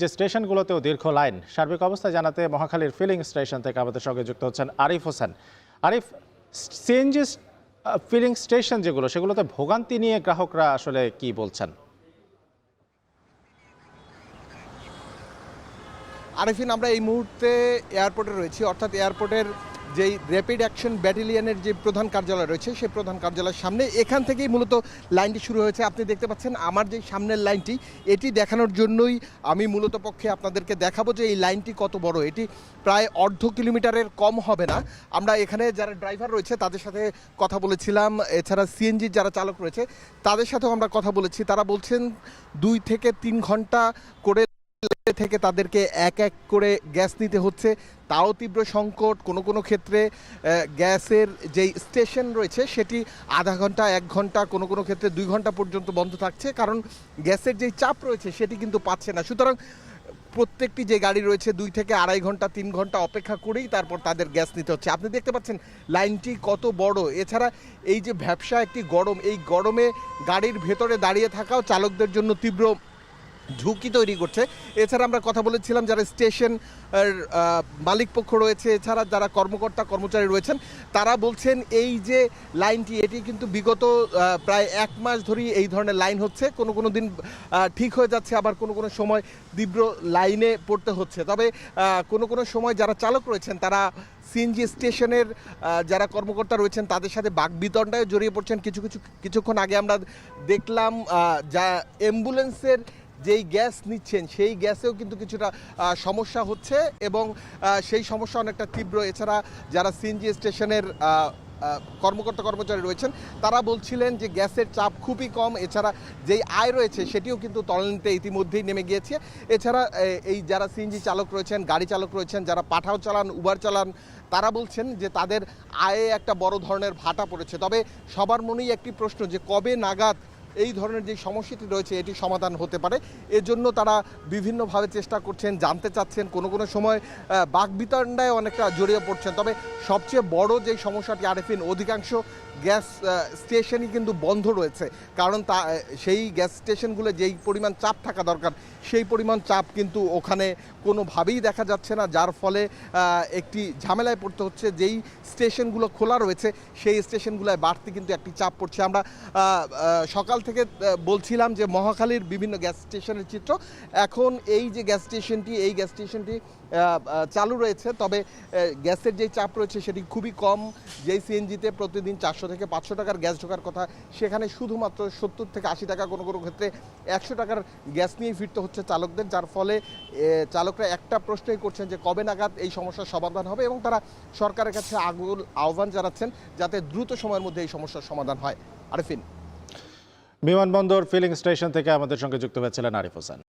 যে স্টেশনগুলোতেও দীর্ঘ লাইন। সার্বিক অবস্থা জানাতে মহাখালীর ফিলিং স্টেশন থেকে আমাদের সঙ্গে যুক্ত হচ্ছেন Arif Hossain. Arif, CNG filling station সেগুলোতে ভোগান্তি নিয়ে গ্রাহকরা আসলে কি বলছেন? আরিফিন, আমরা এই মুহূর্তে এয়ারপোর্টে রয়েছি, অর্থাৎ এয়ারপোর্টের যেই র্যাপিড অ্যাকশন ব্যাটালিয়নের যে প্রধান কার্যালয় রয়েছে সেই প্রধান কার্যালয়ের সামনে। এখান থেকেই মূলত লাইনটি শুরু হয়েছে। আপনি দেখতে পাচ্ছেন আমার যে সামনের লাইনটি, এটি দেখানোর জন্যই আমি মূলত পক্ষে আপনাদেরকে দেখাবো যে এই লাইনটি কত বড়। এটি প্রায় অর্ধ কিলোমিটারের কম হবে না। আমরা এখানে যারা ড্রাইভার রয়েছে তাদের সাথে কথা বলেছিলাম, এছাড়া সিএনজির যারা চালক রয়েছে তাদের সাথেও আমরা কথা বলেছি। তারা বলছেন 2 থেকে 3 ঘন্টা করে থেকে তাদেরকে এক এক করে গ্যাস নিতে হচ্ছে, তাও তীব্র সংকট। কোনো কোনো ক্ষেত্রে গ্যাসের যেই স্টেশন রয়েছে সেটি আধা ঘন্টা 1 ঘন্টা, কোনো কোনো ক্ষেত্রে 2 ঘন্টা পর্যন্ত বন্ধ থাকছে, কারণ গ্যাসের যেই চাপ রয়েছে সেটি কিন্তু পাচ্ছে না। সুতরাং প্রত্যেকটি যে গাড়ি রয়েছে 2 থেকে 2.5 ঘন্টা 3 ঘন্টা অপেক্ষা করেই তারপর তাদের গ্যাস নিতে হচ্ছে। আপনি দেখতে পাচ্ছেন লাইনটি কত বড়। এছাড়া এই যে ব্যবসা একটি গরম, এই গরমে গাড়ির ভেতরে দাঁড়িয়ে থাকাও চালকদের জন্য তীব্র ঝুঁকি তৈরি করছে। এছাড়া আমরা কথা বলেছিলাম যারা স্টেশন মালিক পক্ষ রয়েছে, এছাড়া যারা কর্মকর্তা কর্মচারী রয়েছেন, তারা বলছেন এই যে লাইনটি, এটি কিন্তু বিগত প্রায় 1 মাস ধরেই এই ধরনের লাইন হচ্ছে। কোনো কোনো দিন ঠিক হয়ে যাচ্ছে, আবার কোনো কোনো সময় তীব্র লাইনে পড়তে হচ্ছে। তবে কোনো কোনো সময় যারা চালক রয়েছেন তারা সিএনজি স্টেশনের যারা কর্মকর্তা রয়েছেন তাদের সাথে বাকবিতণ্ডায় জড়িয়ে পড়ছেন। কিছুক্ষণ আগে আমরা দেখলাম যা অ্যাম্বুলেন্সের যেই গ্যাস নিচ্ছেন সেই গ্যাসেও কিন্তু কিছুটা সমস্যা হচ্ছে এবং সেই সমস্যা অনেকটা তীব্র। এছাড়া যারা সিএনজি স্টেশনের কর্মকর্তা কর্মচারী রয়েছেন তারা বলছিলেন যে গ্যাসের চাপ খুবই কম, এছাড়া যেই আয় রয়েছে সেটিও কিন্তু তলানিতে ইতিমধ্যেই নেমে গিয়েছে। এছাড়া এই যারা সিএনজি চালক রয়েছেন, গাড়ি চালক রয়েছেন, যারা পাঠাও চালান, উবার চালান, তারা বলছেন যে তাদের আয়ে একটা বড় ধরনের ভাটা পড়েছে। তবে সবার মনেই একটি প্রশ্ন যে কবে নাগাদ এই ধরনের যে সমস্যাটি রয়েছে এটি সমাধান হতে পারে। এজন্য তারা বিভিন্নভাবে চেষ্টা করছেন, জানতে চাচ্ছেন, কোনো কোনো সময় বাকবিতণ্ডায় অনেকটা জড়িয়ে পড়ছেন। তবে সবচেয়ে বড় যে সমস্যাটি আরিফিন, অধিকাংশ গ্যাস স্টেশনই কিন্তু বন্ধ রয়েছে, কারণ সেই গ্যাস স্টেশনগুলো যেই পরিমাণ চাপ থাকা দরকার সেই পরিমাণ চাপ কিন্তু ওখানে কোনোভাবেই দেখা যাচ্ছে না, যার ফলে একটি ঝামেলায় পড়তে হচ্ছে। যেই স্টেশনগুলো খোলা রয়েছে সেই স্টেশনগুলোয় বাড়তি কিন্তু একটি চাপ পড়ছে। আমরা সকাল থেকে বলছিলাম যে মহাখালীর বিভিন্ন গ্যাস স্টেশনের চিত্র। এখন এই যে গ্যাস স্টেশনটি চালু রয়েছে, তবে গ্যাসের যে চাপ রয়েছে সেটি খুবই কম। যেই সিএনজিতে প্রতিদিন 400 থেকে 500 টাকার গ্যাস ঢোকার কথা, সেখানে শুধুমাত্র 70 থেকে 80 টাকা, কোনো কোনো ক্ষেত্রে 100 টাকার গ্যাস নিয়ে ফিরতে হচ্ছে চালকদের, যার ফলে চালকরা একটা প্রশ্নই করছেন যে কবে নাগাদ এই সমস্যার সমাধান হবে, এবং তারা সরকারের কাছে আগুল আহ্বান জানাচ্ছেন যাতে দ্রুত সময়ের মধ্যে এই সমস্যার সমাধান হয়। আরিফিন, বিমানবন্দর ফিলিং স্টেশন থেকে আমাদের সঙ্গে যুক্ত হয়েছিলেন আরিফ হোসেন।